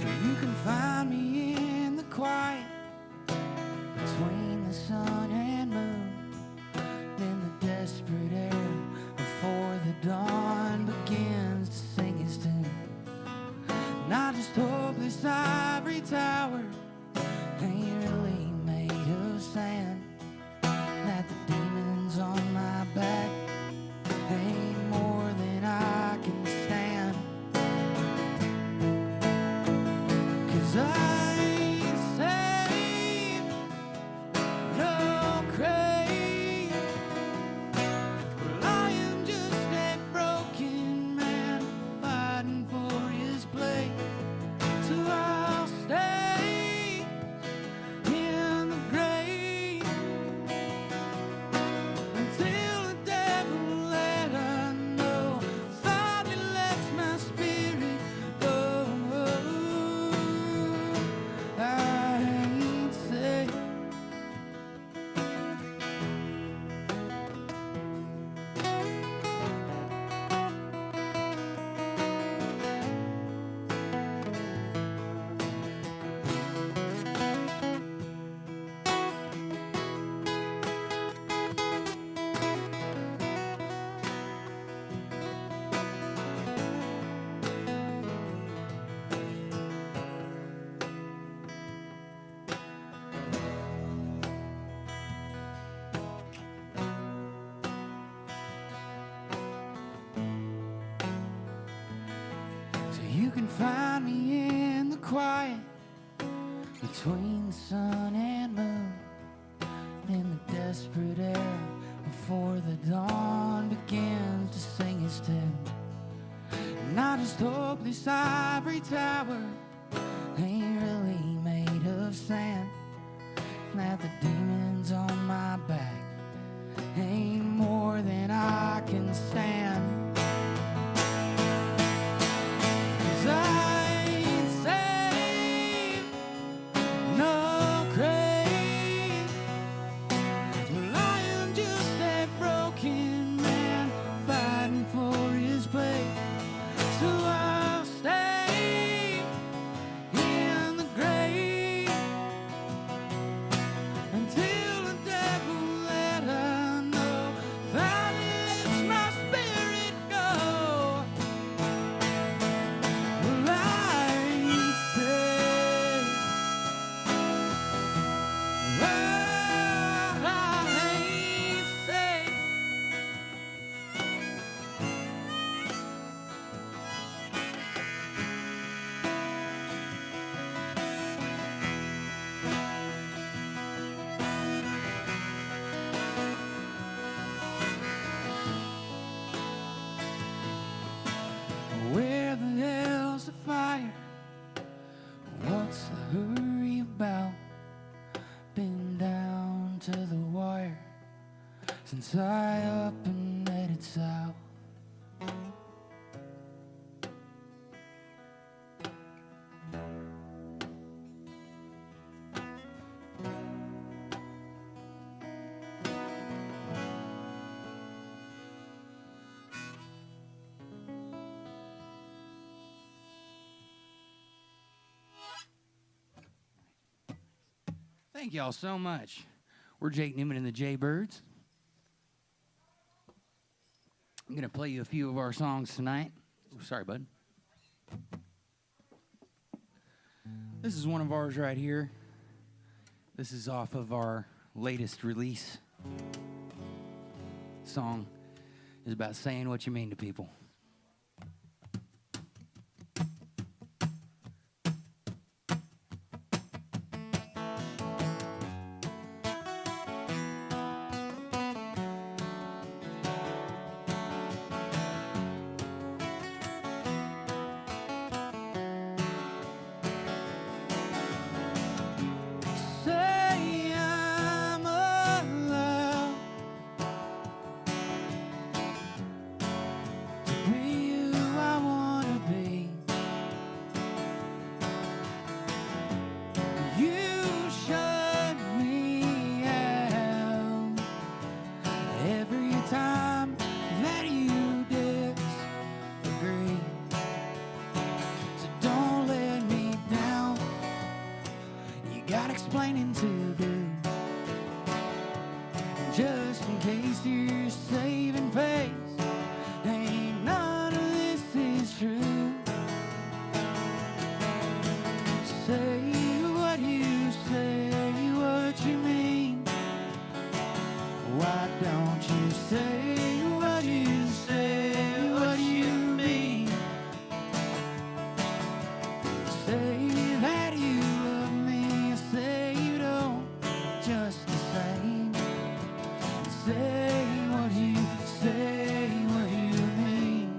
You can find me in the quiet between the sun and moon, in the desperate air before the dawn begins to sing its tune. And I just hope this ivory tower ain't really made of sand, that the demons on my back ain't more than I can stand. 'Cause I ain't saved, no grave. Well, I am just a broken man fighting for his place. So I'll stay in the grave until the devil let her know. Finally lets my spirit go. I ain't safe. So you can find me in the quiet between the sun and moon, in the desperate air before the dawn begins to sing its tune. And I just hope this ivory tower ain't really made of sand, that the demons on my back ain't more than I can stand. 'Cause I ain't saved, no grave. Well, I am just a broken man fighting for his place. So I'll stay in the grave until the devil let her know. Finally lets my spirit go. Well, I ain't safe. Well, I ain't safe. Where the hell's the fire? What's the hurry about? Been down to the wire since I up and headed south. Thank y'all so much. We're Jake Newman and the Jaybirds. I'm going to play you a few of our songs tonight. Oh, sorry, bud. This is one of ours right here. This is off of our latest release. Song is about saying what you mean to people. Say I'm alive to explaining to do. Just in case you're saving face, ain't none of this is true. Say what you say, what you mean. Why don't you say what you say, what you mean? Say that you love me, say you don't, just the same. Say what you say, what you mean.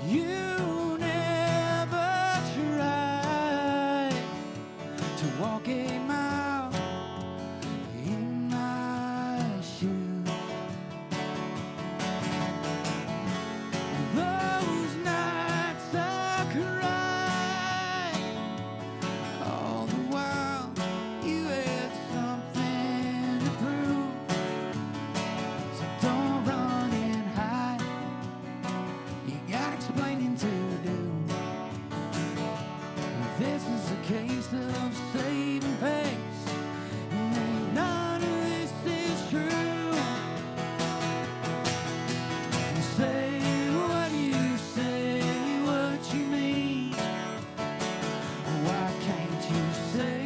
You never tried to walk a mile in my shoes. Those nights I cried, all the while you had something to prove. So don't run and hide, you got explaining to do. This is a case of saving face, and ain't none of this is true. Say what you say, what you mean. Why can't you say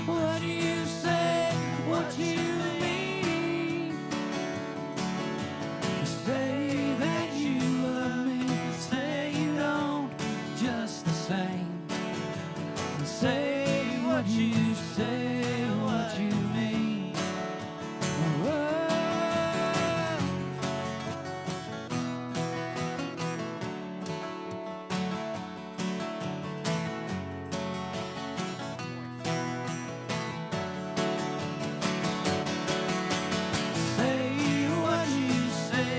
what you say, what you mean? Say that you love me, say you don't, just the same. Say what you say, what you mean. Whoa. Say what you say,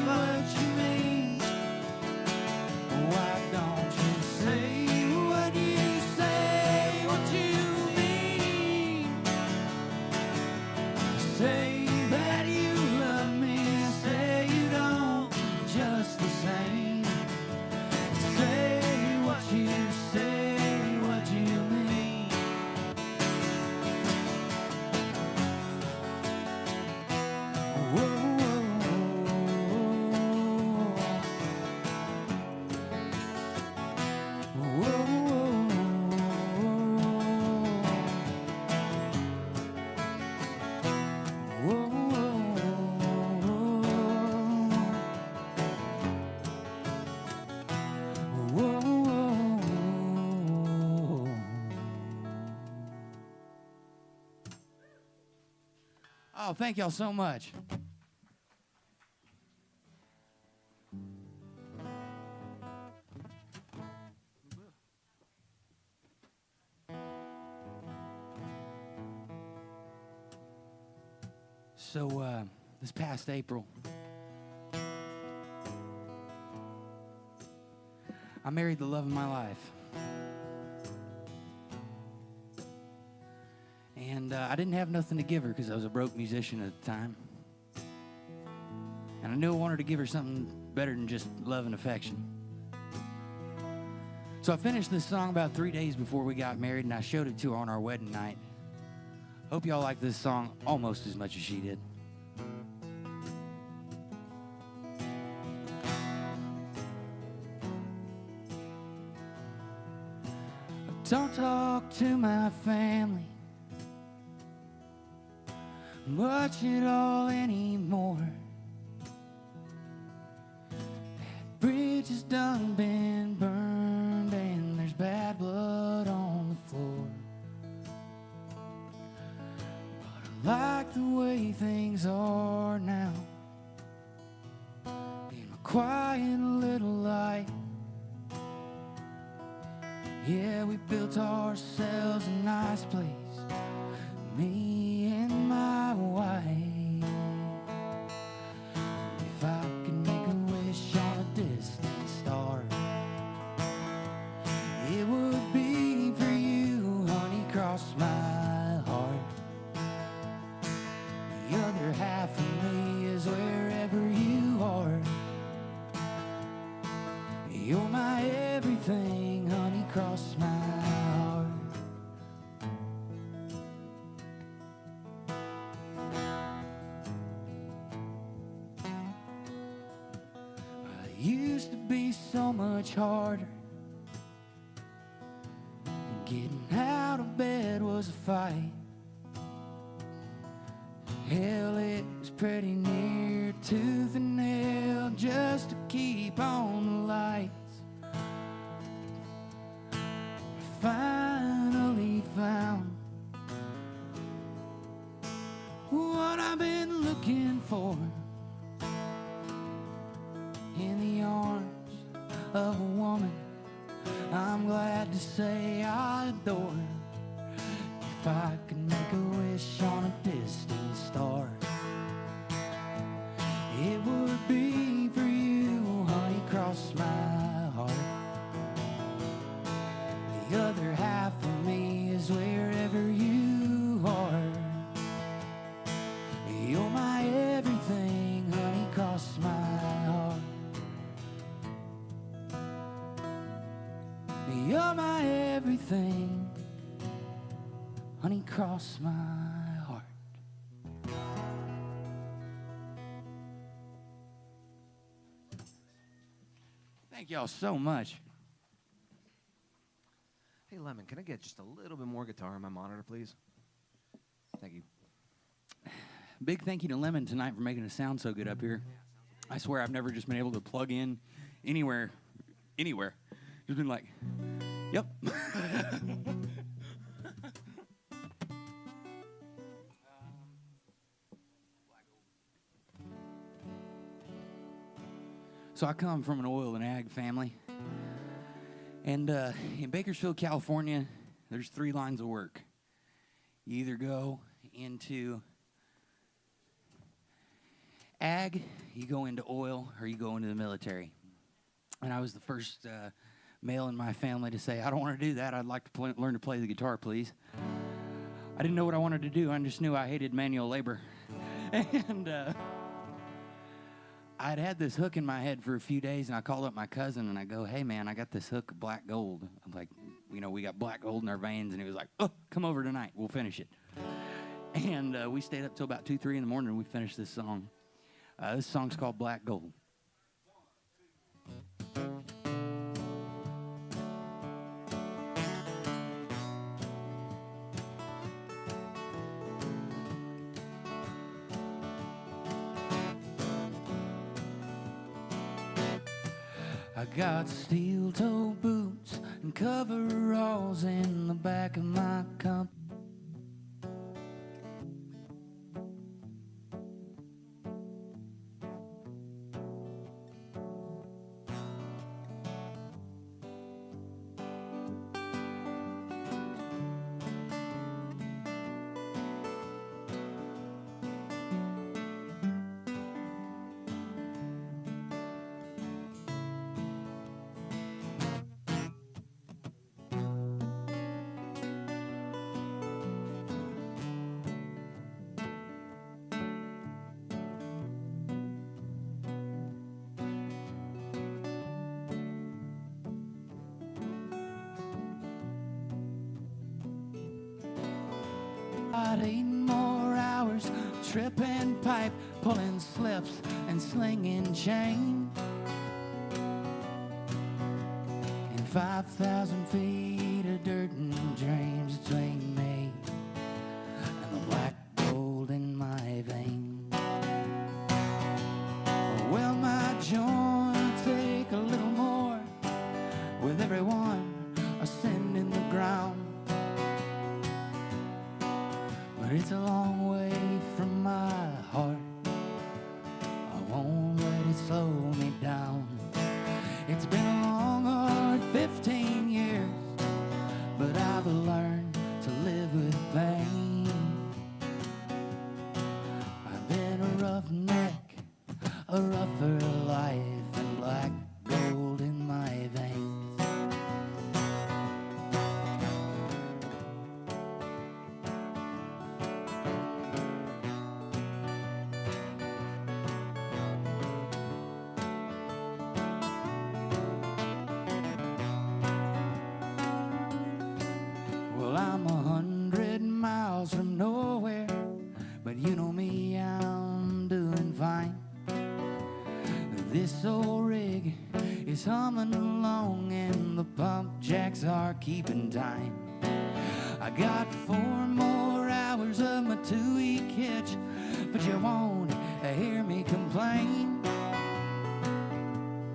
what you mean. Why don't you say what you say, what you mean? Say that you love me, say you don't, just the same. Say what you say, what you mean. Whoa, Oh, thank y'all so much. So, this past April, I married the love of my life. And I didn't have nothing to give her because I was a broke musician at the time. And I knew I wanted to give her something better than just love and affection. So I finished this song about 3 days before we got married, and I showed it to her on our wedding night. Hope y'all like this song almost as much as she did. Don't talk to my family much at all anymore. That bridge has done been burned and there's bad blood on the floor. But I like the way things are now. In my quiet little life, yeah, we built ourselves a nice place, me and my wife. If I could make a wish on a distant star, it would be for you, honey, You're my everything, honey, cross my heart. Well, it used to be so much harder. And getting out of bed was a fight. Hell, it was pretty near tooth and nail just to keep on the lights. Finally found what I've been looking for in the arms of a woman I'm glad to say I adore. If I could make a wish on a distant star, it would be for you, honey, cross my heart. The other half of me is wherever you are. You're my everything, honey, cross my heart. You're my everything, honey, cross my heart. Thank y'all so much. Hey, Lemon, can I get just a little bit more guitar on my monitor, please? Thank you. Big thank you to Lemon tonight for making it sound so good up here. I swear I've never just been able to plug in anywhere. Just been like, yep. So I come from an oil and ag family. And in Bakersfield, California, there's 3 lines of work. You either go into ag, you go into oil, or you go into the military. And I was the first male in my family to say, I don't want to do that. I'd like to learn to play the guitar, please. I didn't know what I wanted to do. I just knew I hated manual labor. And I'd had this hook in my head for a few days, and I called up my cousin, and I go, hey, man, I got this hook of black gold. I'm like, you know, we got black gold in our veins. And he was like, oh, come over tonight. We'll finish it. And we stayed up till about 2, 3 in the morning, and we finished this song. This song's called Black Gold. I got steel-toe boots and coveralls in the back of my company. About 8 more hours, tripping pipe, pulling slips and slinging chain. And 5,000 feet of dirt and dreams between me and the black gold in my vein. Well, my joints ache a little more with everyone ascending the ground. But it's a long way from my heart. I won't let it slow me down. It's been a long, hard 15 years, but I've learned to live with pain. I've been a roughneck, a rougher life, and black gold in my veins. pump jacks are keeping time. I got 4 more hours of my 2-week hitch, but you won't hear me complain,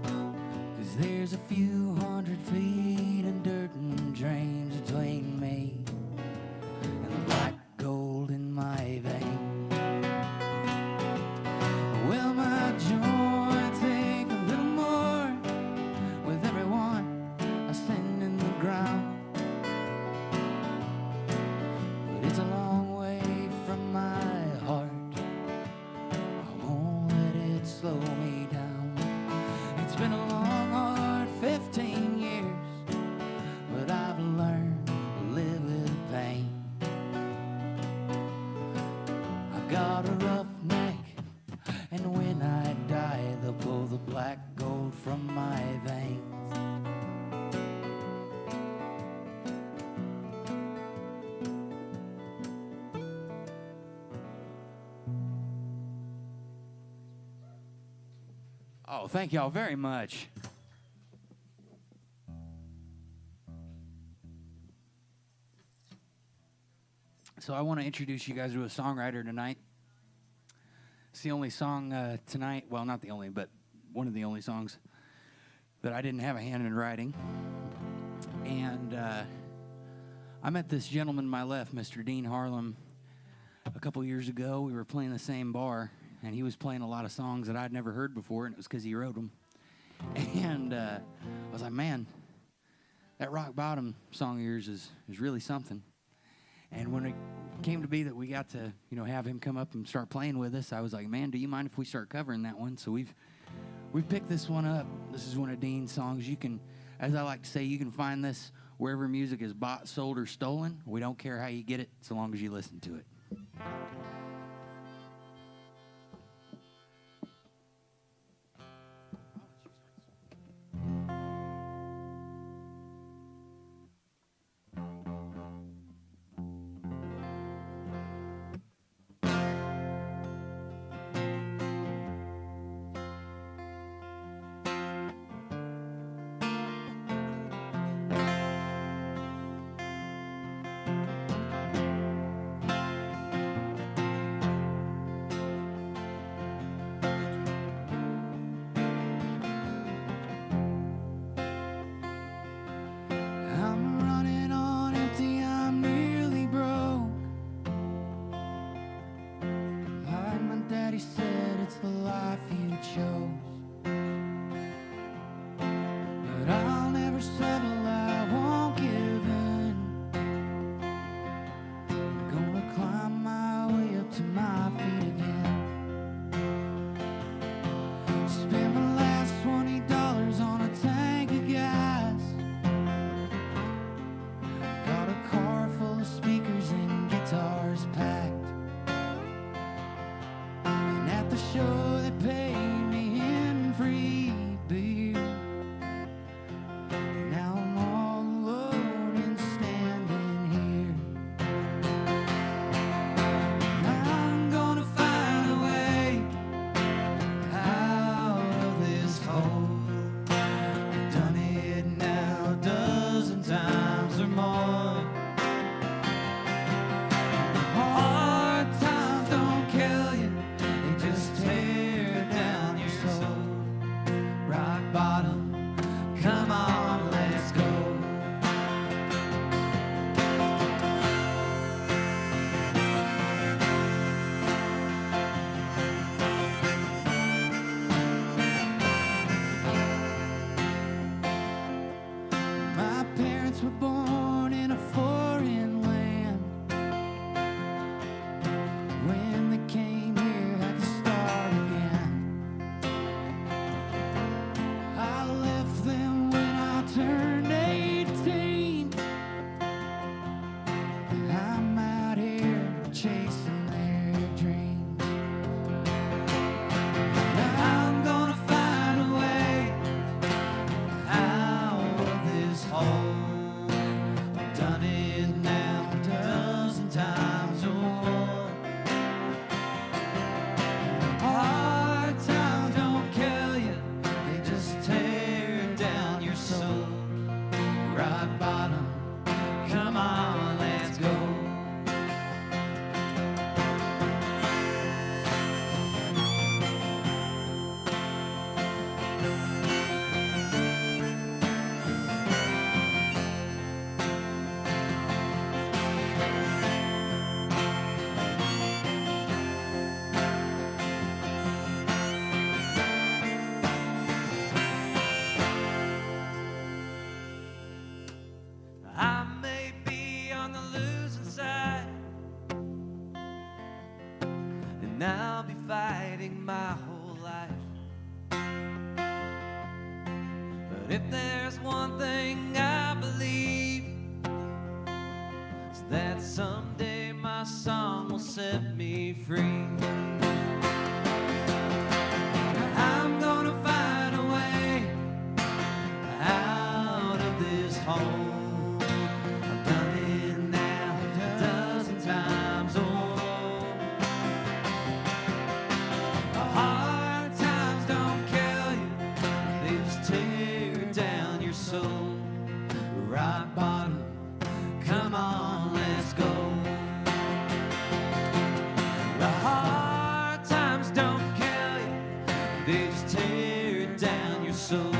'cause there's a few hundred feet of dirt and drains between me and the black gold in my vein. Well, my joints ache a little more with everyone I send in the ground, but it's a long way from my heart. I won't let it slow me down. It's been a long, hard 15 years, but I've learned to live with pain. I've got a rough neck, and when I die, they'll pull the black gold from my veins. Oh, thank y'all very much. So I want to introduce you guys to a songwriter tonight. It's the only song tonight, well, not the only, but one of the only songs that I didn't have a hand in writing. And I met this gentleman to my left, Mr. Dean Harlem, a couple years ago. We were playing the same bar, and he was playing a lot of songs that I'd never heard before, and it was because he wrote them. And I was like, man, that Rock Bottom song of yours is really something. And when it came to be that we got to, have him come up and start playing with us, I was like, man, do you mind if we start covering that one? So we've picked this one up. This is one of Dean's songs. You can, as I like to say, you can find this wherever music is bought, sold, or stolen. We don't care how you get it, so long as you listen to it. Done it. waiting my whole life. But if there's one thing I believe, it's that someday my song will set me free. I'm gonna find a way out of this hole. I've done it now a dozen times. Oh, hard times don't kill you, they just tear down your soul. Rock bottom, come on, let's go. The hard times don't kill you, they just tear down your soul.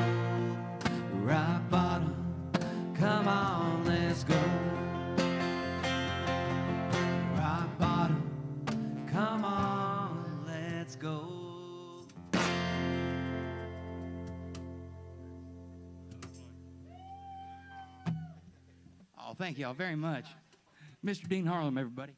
Rock bottom, come on, let's go. Rock bottom, come on, let's go. Oh, thank y'all very much. Mr. Dean Harlem, everybody.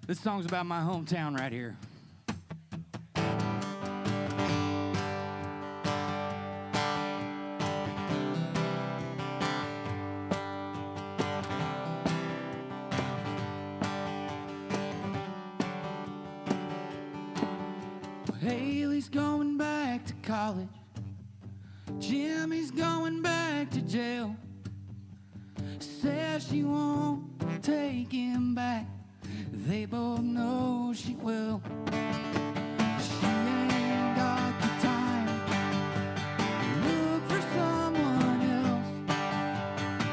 This song's about my hometown right here. Haley's going back to college. Jimmy's going back to jail. Says she won't take him back. They both know she will. She ain't got the time to look for someone else.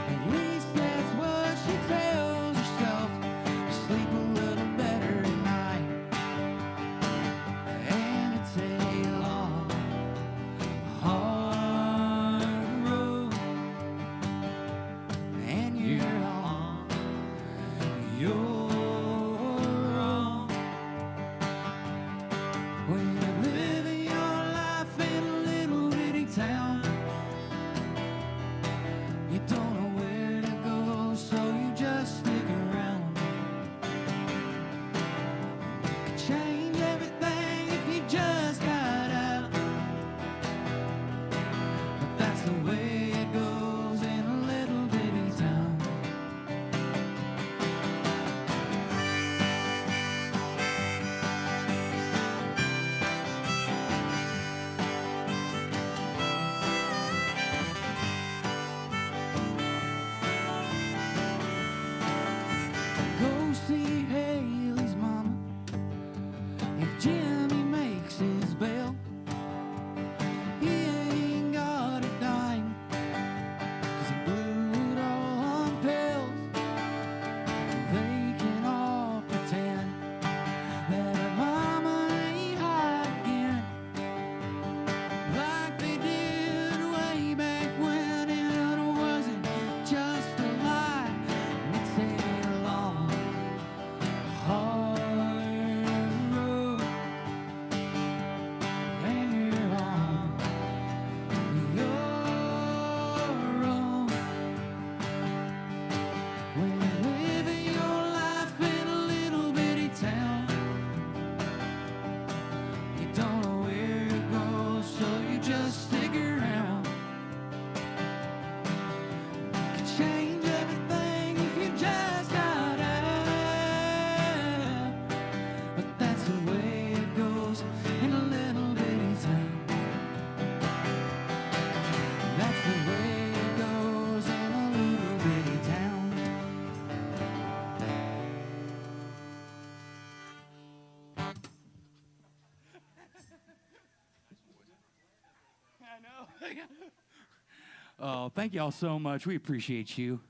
At least that's what she tells herself. To sleep a little better at night. And it's a long, hard road. And you're on your Oh, thank y'all so much. We appreciate you.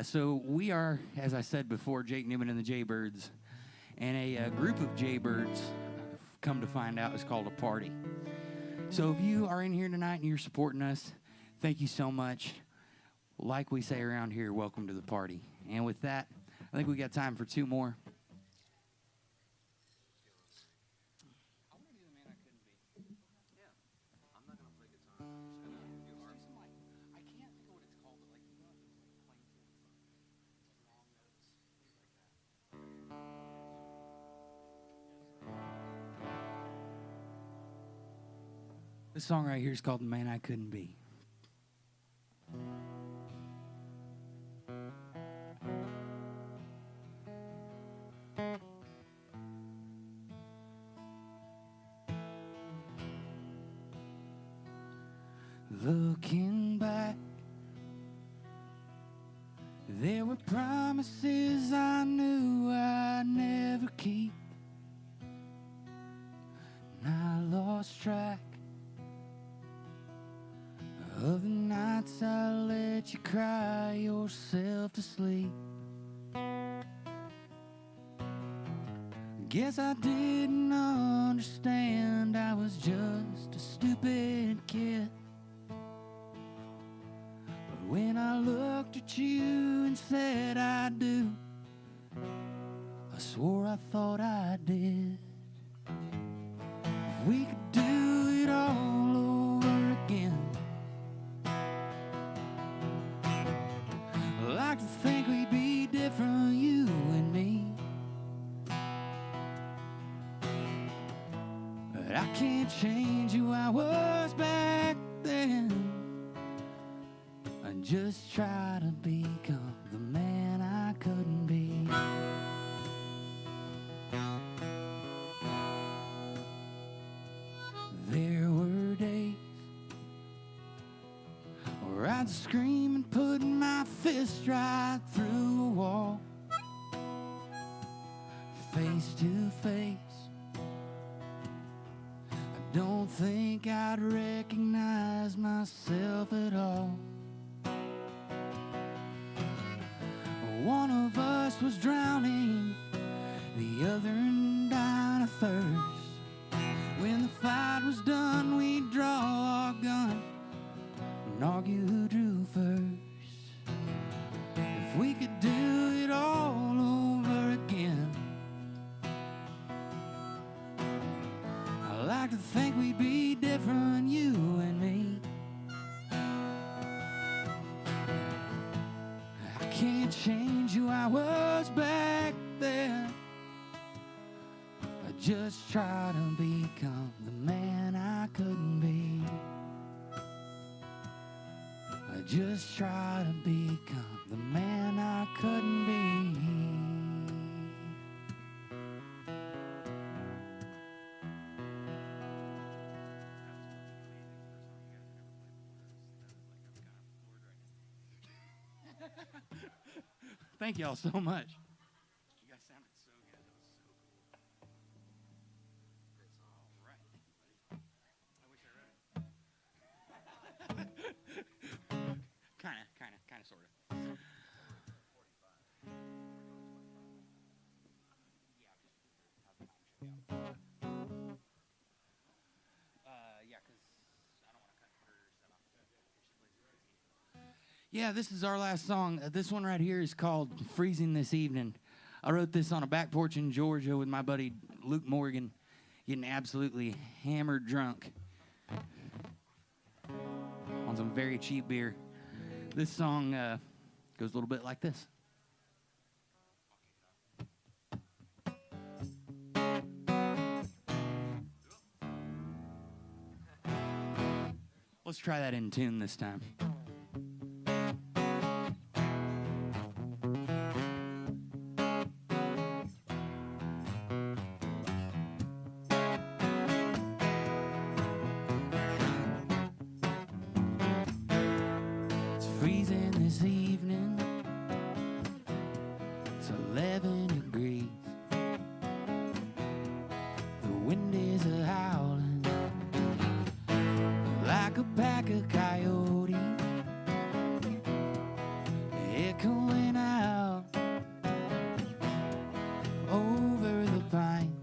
So we are, as I said before, Jake Newman and the Jaybirds, and a group of Jaybirds come to find out, is called a party. So if you are in here tonight and you're supporting us, thank you so much. Like we say around here, welcome to the party. And with that, I think we got time for two more. This song right here is called The Man I Couldn't Be. Looking back, there were promises I knew I'd never keep, and I lost track of the nights I let you cry yourself to sleep. Guess I didn't understand, I was just a stupid kid. But when I looked at you and said I do, I swore I thought I did. If we could do it all over again, I like to think we'd be different, you and me. But I can't change who I was back then. I just try to become the man I couldn't be. There were days where I'd scream and put my fist right through a wall, face to face. I don't think I'd recognize myself at all. One of us was drowning, the other dying of thirst. When the fight was done, we'd draw our gun and argue who drew first. If we could do it all over again, I like to think we'd be different, you and me. I can't change who I was back then. I just try to become the man I couldn't be. I just try to become the man I couldn't be. Thank y'all so much. You guys sounded so good. That was so cool. That's all right. I wish I wrote it. Kind of, sort of. Yeah, this is our last song. This one right here is called Freezing This Evening. I wrote this on a back porch in Georgia with my buddy Luke Morgan, getting absolutely hammered drunk on some very cheap beer. This song goes a little bit like this. Let's try that in tune this time. Freezing this evening, it's 11 degrees. The wind is howling like a pack of coyotes, echoing out over the pine.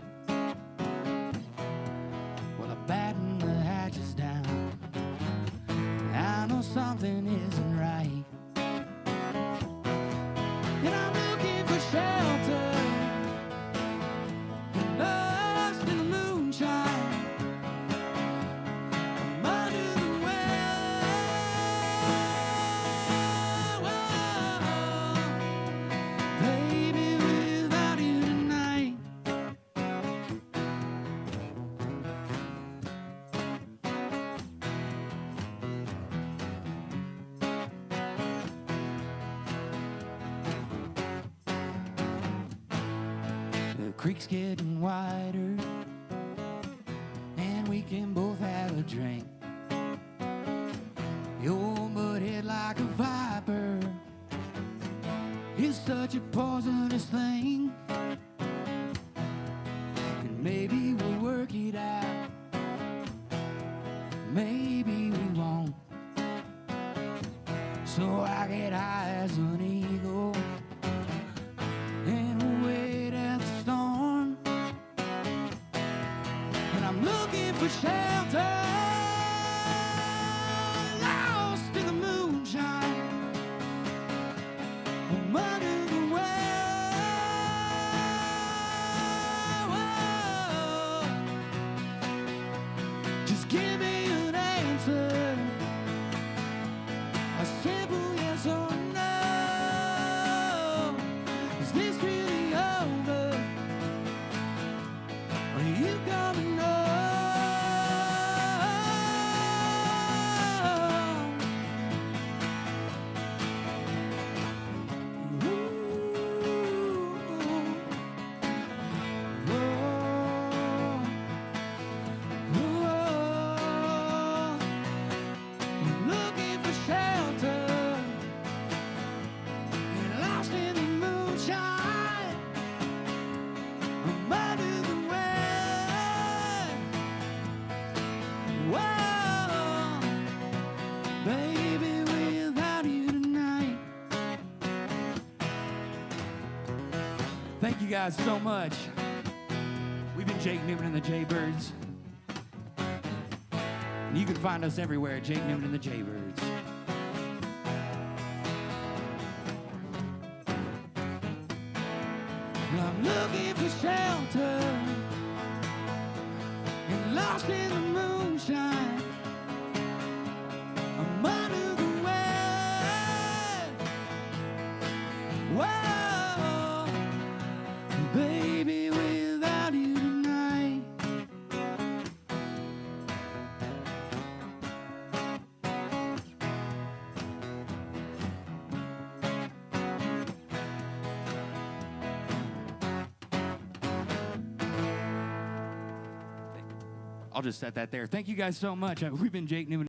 something isn't right. And I'm looking for shelter, lost in the moonshine. I'm under the well, baby, without you tonight. The creek's getting wider, and we can both have a drink. Your butt head like a viper is such a poisonous thing. And maybe we'll work it out, maybe we won't. So I get high as an eagle and wait at the storm. And I'm looking for shelter, lost in the moonshine. I'm under the well. Just give me an answer, a simple yes or no. Is this really over? Are you coming home? Ooh, I'm looking for shelter and lost in the moonshine. I'm under the well, baby, without you tonight. Thank you guys so much. We've been Jake Newman and the Jaybirds. And you can find us everywhere at Jake Newman and the Jaybirds. Well, I'm looking for shelter and lost in the moonshine. I'm under the well, baby, without you tonight. I'll just set that there. Thank you guys so much. We've been Jake Newman.